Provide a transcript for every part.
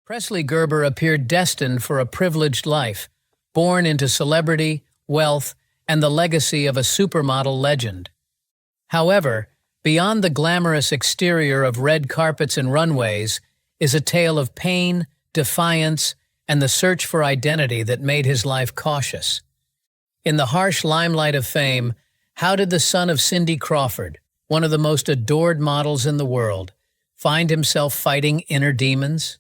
Presley Gerber appeared destined for a privileged life, born into celebrity, wealth, and the legacy of a supermodel legend. However, beyond the glamorous exterior of red carpets and runways is a tale of pain, defiance, and the search for identity that made his life cautious. In the harsh limelight of fame, how did the son of Cindy Crawford, one of the most adored models in the world, find himself fighting inner demons?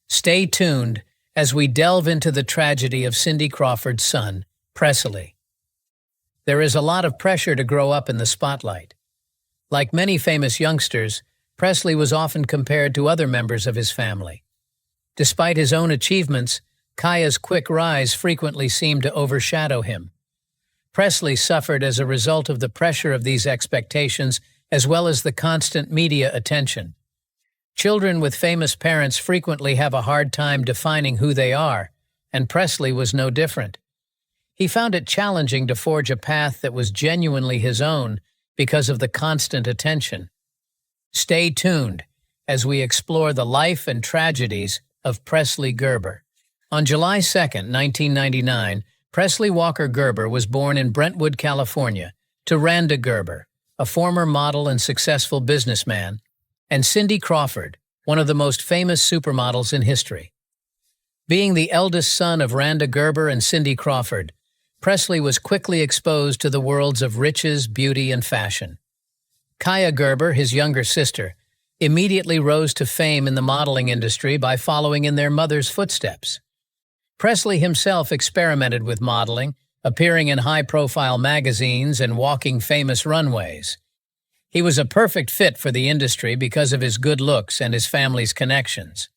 Stay tuned as we delve into the tragedy of Cindy Crawford's son, Presley. There is a lot of pressure to grow up in the spotlight. Like many famous youngsters, Presley was often compared to other members of his family. Despite his own achievements, Kaya's quick rise frequently seemed to overshadow him. Presley suffered as a result of the pressure of these expectations as well as the constant media attention. Children with famous parents frequently have a hard time defining who they are, and Presley was no different. He found it challenging to forge a path that was genuinely his own because of the constant attention. Stay tuned as we explore the life and tragedies of Presley Gerber. On July 2, 1999, Presley Walker Gerber was born in Brentwood, California, to Rande Gerber, a former model and successful businessman, and Cindy Crawford, one of the most famous supermodels in history. Being the eldest son of Rande Gerber and Cindy Crawford, Presley was quickly exposed to the worlds of riches, beauty, and fashion. Kaya Gerber, his younger sister, immediately rose to fame in the modeling industry by following in their mother's footsteps. Presley himself experimented with modeling, appearing in high-profile magazines and walking famous runways. He was a perfect fit for the industry because of his good looks and his family's connections.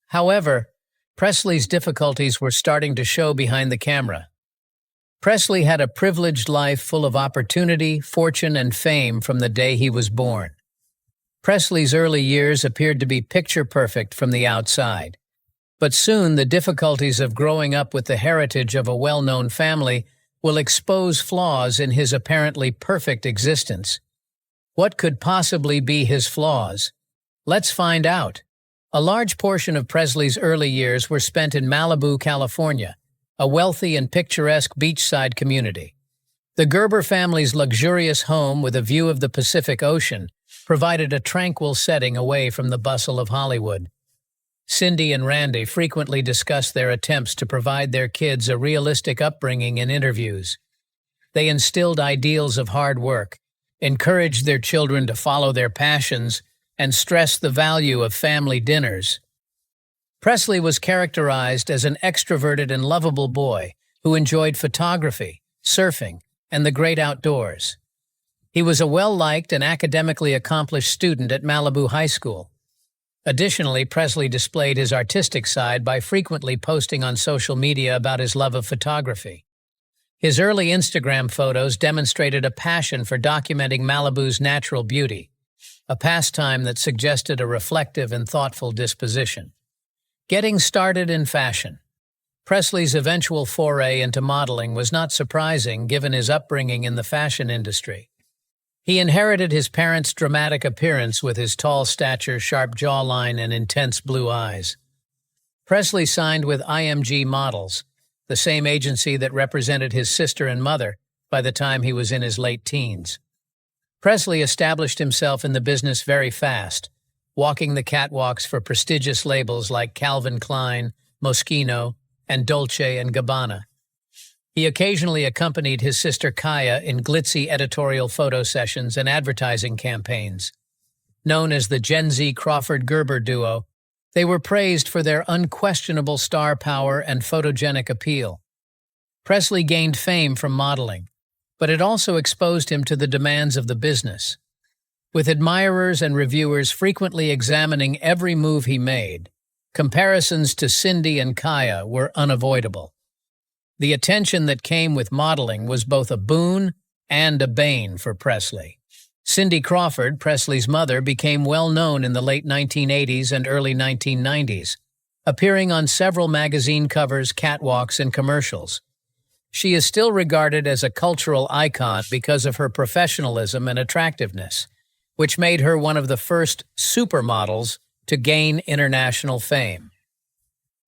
However, Presley's difficulties were starting to show behind the camera. Presley had a privileged life full of opportunity, fortune, and fame from the day he was born. Presley's early years appeared to be picture-perfect from the outside. But soon the difficulties of growing up with the heritage of a well-known family will expose flaws in his apparently perfect existence. What could possibly be his flaws? Let's find out. A large portion of Presley's early years were spent in Malibu, California, a wealthy and picturesque beachside community. The Gerber family's luxurious home with a view of the Pacific Ocean provided a tranquil setting away from the bustle of Hollywood. Cindy and Rande frequently discussed their attempts to provide their kids a realistic upbringing in interviews. They instilled ideals of hard work, encouraged their children to follow their passions, and stressed the value of family dinners. Presley was characterized as an extroverted and lovable boy who enjoyed photography, surfing, and the great outdoors. He was a well-liked and academically accomplished student at Malibu High School. Additionally, Presley displayed his artistic side by frequently posting on social media about his love of photography. His early Instagram photos demonstrated a passion for documenting Malibu's natural beauty, a pastime that suggested a reflective and thoughtful disposition. Getting started in fashion. Presley's eventual foray into modeling was not surprising given his upbringing in the fashion industry. He inherited his parents' dramatic appearance with his tall stature, sharp jawline, and intense blue eyes. Presley signed with IMG Models, the same agency that represented his sister and mother by the time he was in his late teens. Presley established himself in the business very fast, walking the catwalks for prestigious labels like Calvin Klein, Moschino, and Dolce & Gabbana. He occasionally accompanied his sister Kaya in glitzy editorial photo sessions and advertising campaigns. Known as the Gen Z Crawford-Gerber duo, they were praised for their unquestionable star power and photogenic appeal. Presley gained fame from modeling, but it also exposed him to the demands of the business. With admirers and reviewers frequently examining every move he made, comparisons to Cindy and Kaya were unavoidable. The attention that came with modeling was both a boon and a bane for Presley. Cindy Crawford, Presley's mother, became well known in the late 1980s and early 1990s, appearing on several magazine covers, catwalks, and commercials. She is still regarded as a cultural icon because of her professionalism and attractiveness, which made her one of the first supermodels to gain international fame.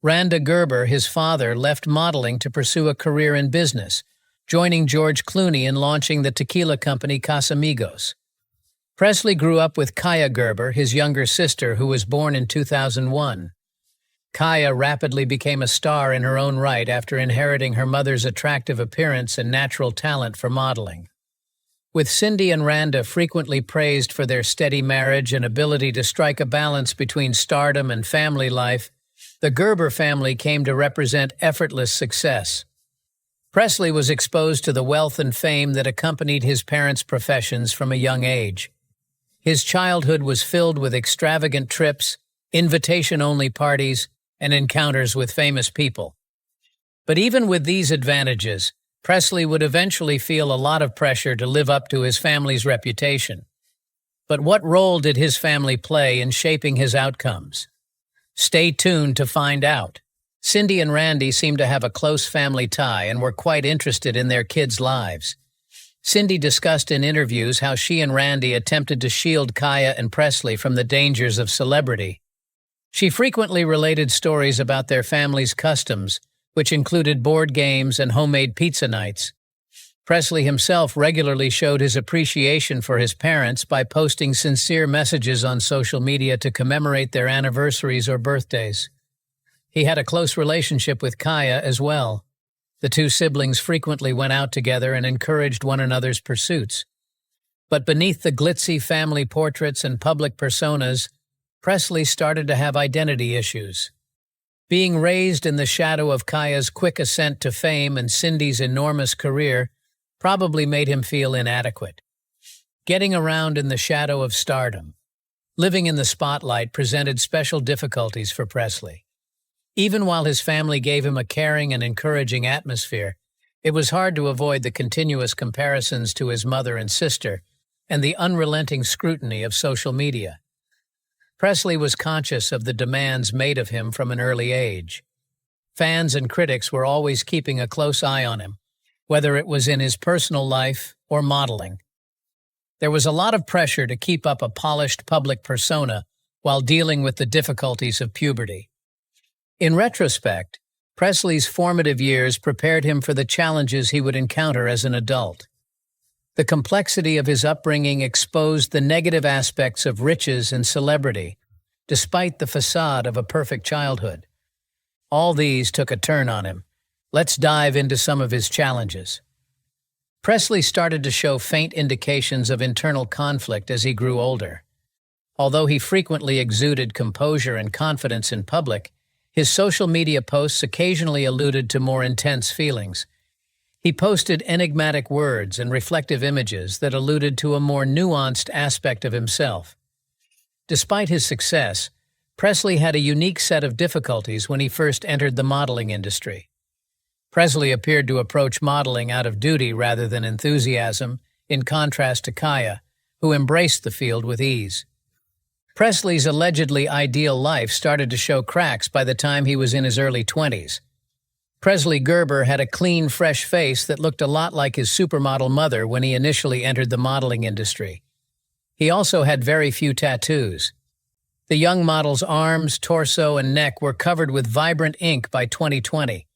Rande Gerber, his father, left modeling to pursue a career in business, joining George Clooney in launching the tequila company Casamigos. Presley grew up with Kaya Gerber, his younger sister, who was born in 2001. Kaya rapidly became a star in her own right after inheriting her mother's attractive appearance and natural talent for modeling. With Cindy and Rande frequently praised for their steady marriage and ability to strike a balance between stardom and family life, the Gerber family came to represent effortless success. Presley was exposed to the wealth and fame that accompanied his parents' professions from a young age. His childhood was filled with extravagant trips, invitation-only parties, and encounters with famous people. But even with these advantages, Presley would eventually feel a lot of pressure to live up to his family's reputation. But what role did his family play in shaping his outcomes? Stay tuned to find out. Cindy and Rande seemed to have a close family tie and were quite interested in their kids' lives. Cindy discussed in interviews how she and Rande attempted to shield Kaya and Presley from the dangers of celebrity. She frequently related stories about their family's customs, which included board games and homemade pizza nights. Presley himself regularly showed his appreciation for his parents by posting sincere messages on social media to commemorate their anniversaries or birthdays. He had a close relationship with Kaya as well. The two siblings frequently went out together and encouraged one another's pursuits. But beneath the glitzy family portraits and public personas, Presley started to have identity issues. Being raised in the shadow of Kaya's quick ascent to fame and Cindy's enormous career probably made him feel inadequate. Getting around in the shadow of stardom, living in the spotlight presented special difficulties for Presley. Even while his family gave him a caring and encouraging atmosphere, it was hard to avoid the continuous comparisons to his mother and sister and the unrelenting scrutiny of social media. Presley was conscious of the demands made of him from an early age. Fans and critics were always keeping a close eye on him, whether it was in his personal life or modeling. There was a lot of pressure to keep up a polished public persona while dealing with the difficulties of puberty. In retrospect, Presley's formative years prepared him for the challenges he would encounter as an adult. The complexity of his upbringing exposed the negative aspects of riches and celebrity, despite the facade of a perfect childhood. All these took a turn on him. Let's dive into some of his challenges. Presley started to show faint indications of internal conflict as he grew older. Although he frequently exuded composure and confidence in public, his social media posts occasionally alluded to more intense feelings. He posted enigmatic words and reflective images that alluded to a more nuanced aspect of himself. Despite his success, Presley had a unique set of difficulties when he first entered the modeling industry. Presley appeared to approach modeling out of duty rather than enthusiasm, in contrast to Kaya, who embraced the field with ease. Presley's allegedly ideal life started to show cracks by the time he was in his early 20s. Presley Gerber had a clean, fresh face that looked a lot like his supermodel mother when he initially entered the modeling industry. He also had very few tattoos. The young model's arms, torso, and neck were covered with vibrant ink by 2020.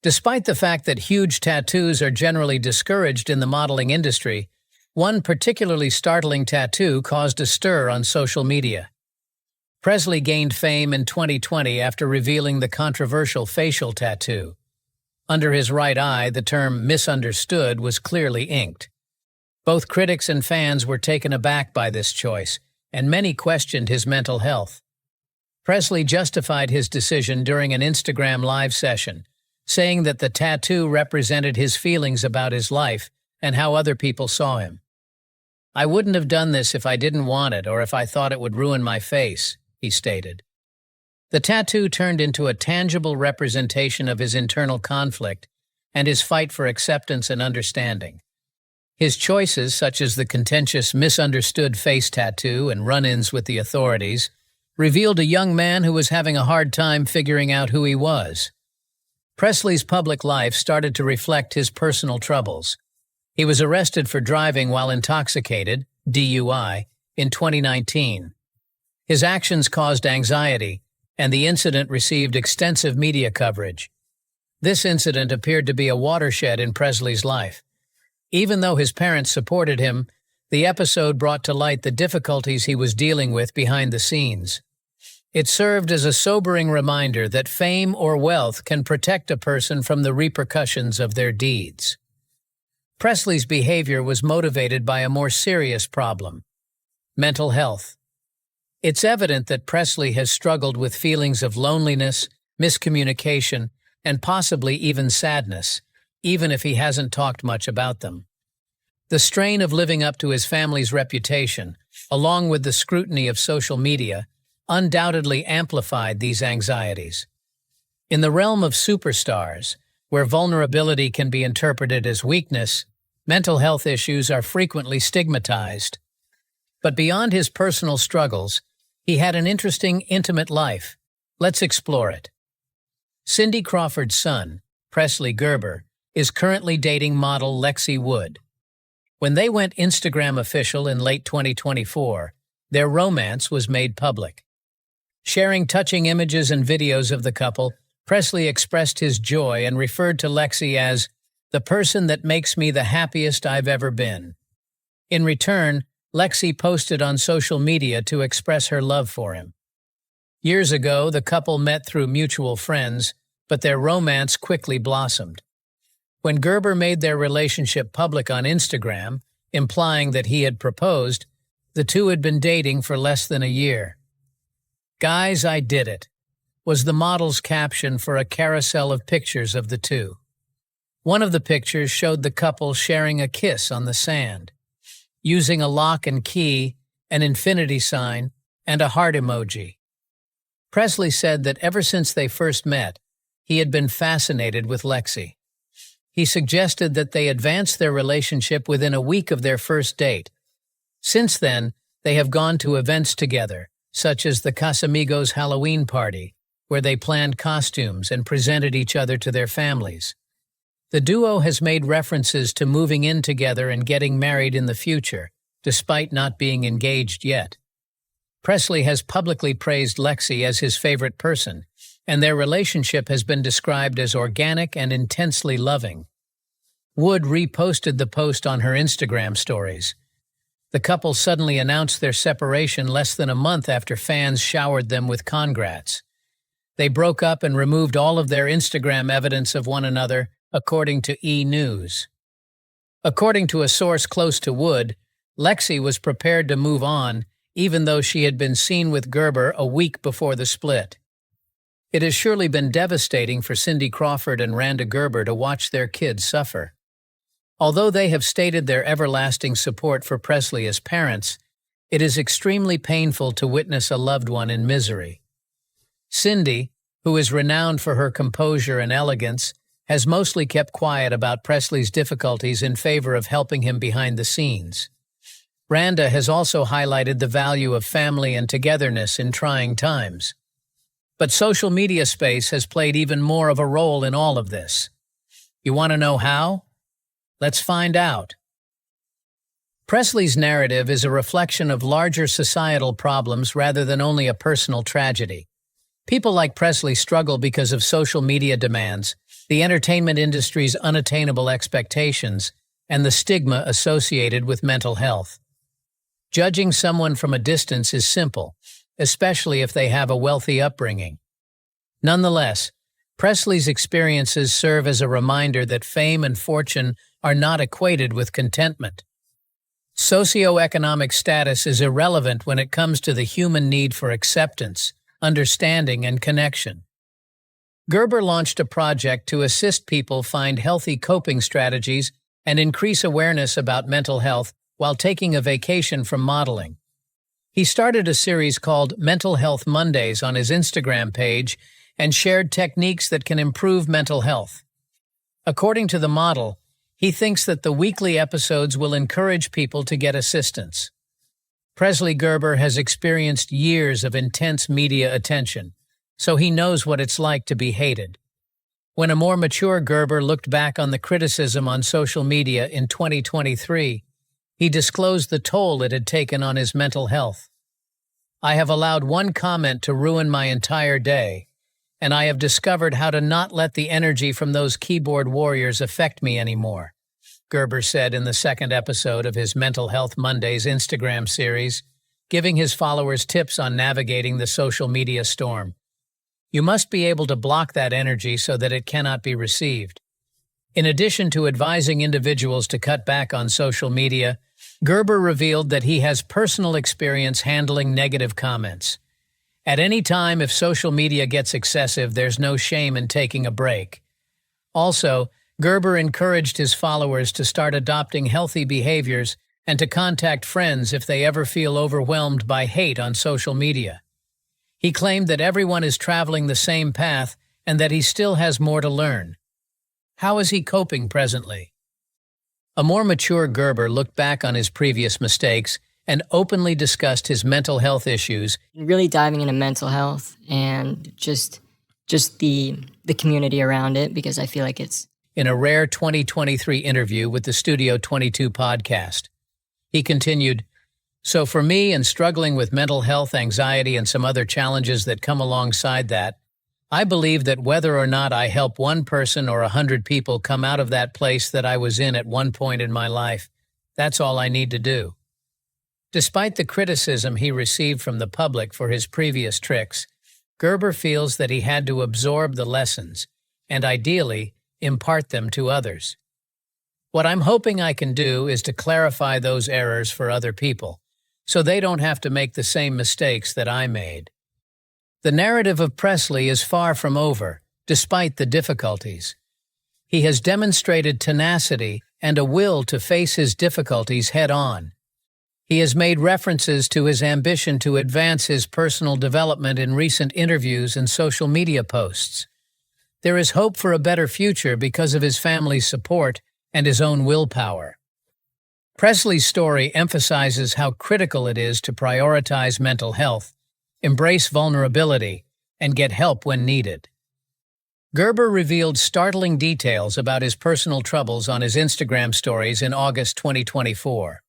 Despite the fact that huge tattoos are generally discouraged in the modeling industry, one particularly startling tattoo caused a stir on social media. Presley gained fame in 2020 after revealing the controversial facial tattoo. Under his right eye, the term misunderstood was clearly inked. Both critics and fans were taken aback by this choice, and many questioned his mental health. Presley justified his decision during an Instagram live session, saying that the tattoo represented his feelings about his life and how other people saw him. "I wouldn't have done this if I didn't want it or if I thought it would ruin my face," he stated. The tattoo turned into a tangible representation of his internal conflict and his fight for acceptance and understanding. His choices, such as the contentious misunderstood face tattoo and run-ins with the authorities, revealed a young man who was having a hard time figuring out who he was. Presley's public life started to reflect his personal troubles. He was arrested for driving while intoxicated, DUI, in 2019. His actions caused anxiety, and the incident received extensive media coverage. This incident appeared to be a watershed in Presley's life. Even though his parents supported him, the episode brought to light the difficulties he was dealing with behind the scenes. It served as a sobering reminder that fame or wealth can protect a person from the repercussions of their deeds. Presley's behavior was motivated by a more serious problem: mental health. It's evident that Presley has struggled with feelings of loneliness, miscommunication, and possibly even sadness, even if he hasn't talked much about them. The strain of living up to his family's reputation, along with the scrutiny of social media, undoubtedly amplified these anxieties. In the realm of superstars, where vulnerability can be interpreted as weakness, mental health issues are frequently stigmatized. But beyond his personal struggles, he had an interesting, intimate life. Let's explore it. Cindy Crawford's son, Presley Gerber, is currently dating model Lexi Wood. When they went Instagram official in late 2024, their romance was made public. Sharing touching images and videos of the couple, Presley expressed his joy and referred to Lexi as the person that makes me the happiest I've ever been. In return, Lexi posted on social media to express her love for him. Years ago, the couple met through mutual friends, but their romance quickly blossomed. When Gerber made their relationship public on Instagram, implying that he had proposed, the two had been dating for less than a year. "Guys, I did it," was the model's caption for a carousel of pictures of the two. One of the pictures showed the couple sharing a kiss on the sand, using a lock and key, an infinity sign, and a heart emoji. Presley said that ever since they first met, he had been fascinated with Lexi. He suggested that they advance their relationship within a week of their first date. Since then, they have gone to events together, such as the Casamigos Halloween party, where they planned costumes and presented each other to their families. The duo has made references to moving in together and getting married in the future, despite not being engaged yet. Presley has publicly praised Lexi as his favorite person, and their relationship has been described as organic and intensely loving. Wood reposted the post on her Instagram stories. The couple suddenly announced their separation less than a month after fans showered them with congrats. They broke up and removed all of their Instagram evidence of one another, according to E! News. According to a source close to Wood, Lexi was prepared to move on, even though she had been seen with Gerber a week before the split. It has surely been devastating for Cindy Crawford and Rande Gerber to watch their kids suffer. Although they have stated their everlasting support for Presley as parents, it is extremely painful to witness a loved one in misery. Cindy, who is renowned for her composure and elegance, has mostly kept quiet about Presley's difficulties in favor of helping him behind the scenes. Rande has also highlighted the value of family and togetherness in trying times. But social media space has played even more of a role in all of this. You want to know how? Let's find out. Presley's narrative is a reflection of larger societal problems rather than only a personal tragedy. People like Presley struggle because of social media demands, the entertainment industry's unattainable expectations, and the stigma associated with mental health. Judging someone from a distance is simple, especially if they have a wealthy upbringing. Nonetheless, Presley's experiences serve as a reminder that fame and fortune are not equated with contentment. Socioeconomic status is irrelevant when it comes to the human need for acceptance, understanding, and connection. Gerber launched a project to assist people find healthy coping strategies and increase awareness about mental health while taking a vacation from modeling. He started a series called Mental Health Mondays on his Instagram page and shared techniques that can improve mental health. According to the model, he thinks that the weekly episodes will encourage people to get assistance. Presley Gerber has experienced years of intense media attention, so he knows what it's like to be hated. When a more mature Gerber looked back on the criticism on social media in 2023, he disclosed the toll it had taken on his mental health. I have allowed one comment to ruin my entire day, and I have discovered how to not let the energy from those keyboard warriors affect me anymore," Gerber said in the second episode of his Mental Health Mondays Instagram series, giving his followers tips on navigating the social media storm. You must be able to block that energy so that it cannot be received. In addition to advising individuals to cut back on social media, Gerber revealed that he has personal experience handling negative comments. At any time, if social media gets excessive, there's no shame in taking a break. Also, Gerber encouraged his followers to start adopting healthy behaviors and to contact friends if they ever feel overwhelmed by hate on social media. He claimed that everyone is traveling the same path and that he still has more to learn. How is he coping presently? A more mature Gerber looked back on his previous mistakes and openly discussed his mental health issues. Really diving into mental health and just the community around it, because I feel like it's... In a rare 2023 interview with the Studio 22 podcast, he continued, "So for me, and struggling with mental health, anxiety, and some other challenges that come alongside that, I believe that whether or not I help one person or 100 people come out of that place that I was in at one point in my life, that's all I need to do." Despite the criticism he received from the public for his previous tricks, Gerber feels that he had to absorb the lessons and, ideally, impart them to others. "What I'm hoping I can do is to clarify those errors for other people, so they don't have to make the same mistakes that I made." The narrative of Presley is far from over, despite the difficulties. He has demonstrated tenacity and a will to face his difficulties head-on. He has made references to his ambition to advance his personal development in recent interviews and social media posts. There is hope for a better future because of his family's support and his own willpower. Presley's story emphasizes how critical it is to prioritize mental health, embrace vulnerability, and get help when needed. Gerber revealed startling details about his personal troubles on his Instagram stories in August 2024.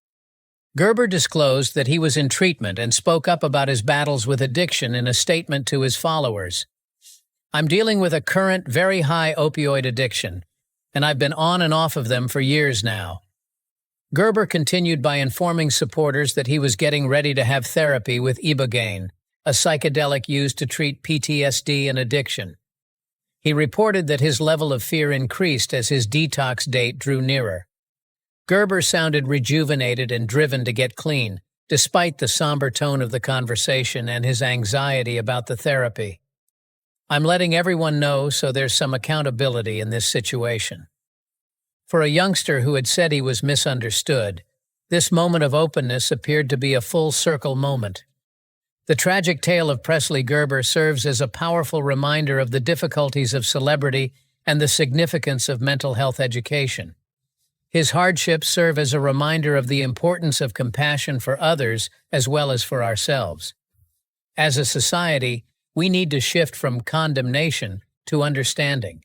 Gerber disclosed that he was in treatment and spoke up about his battles with addiction in a statement to his followers. "I'm dealing with a current, very high opioid addiction, and I've been on and off of them for years now." Gerber continued by informing supporters that he was getting ready to have therapy with ibogaine, a psychedelic used to treat PTSD and addiction. He reported that his level of fear increased as his detox date drew nearer. Gerber sounded rejuvenated and driven to get clean, despite the somber tone of the conversation and his anxiety about the therapy. "I'm letting everyone know so there's some accountability in this situation." For a youngster who had said he was misunderstood, this moment of openness appeared to be a full-circle moment. The tragic tale of Presley Gerber serves as a powerful reminder of the difficulties of celebrity and the significance of mental health education. His hardships serve as a reminder of the importance of compassion for others as well as for ourselves. As a society, we need to shift from condemnation to understanding.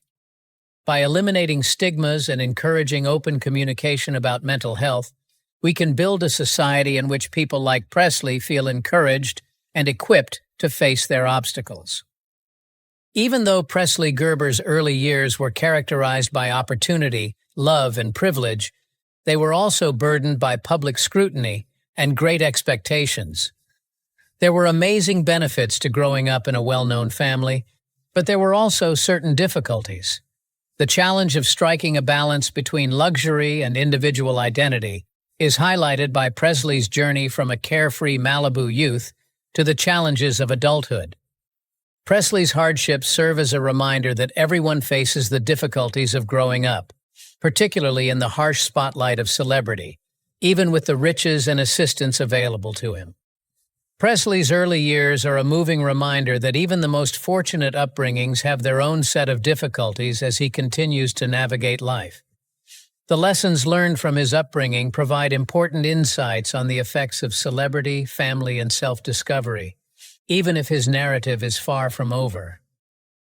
By eliminating stigmas and encouraging open communication about mental health, we can build a society in which people like Presley feel encouraged and equipped to face their obstacles. Even though Presley Gerber's early years were characterized by opportunity, love, and privilege, they were also burdened by public scrutiny and great expectations. There were amazing benefits to growing up in a well-known family, but there were also certain difficulties. The challenge of striking a balance between luxury and individual identity is highlighted by Presley's journey from a carefree Malibu youth to the challenges of adulthood. Presley's hardships serve as a reminder that everyone faces the difficulties of growing up, particularly in the harsh spotlight of celebrity, even with the riches and assistance available to him. Presley's early years are a moving reminder that even the most fortunate upbringings have their own set of difficulties as he continues to navigate life. The lessons learned from his upbringing provide important insights on the effects of celebrity, family, and self-discovery, even if his narrative is far from over.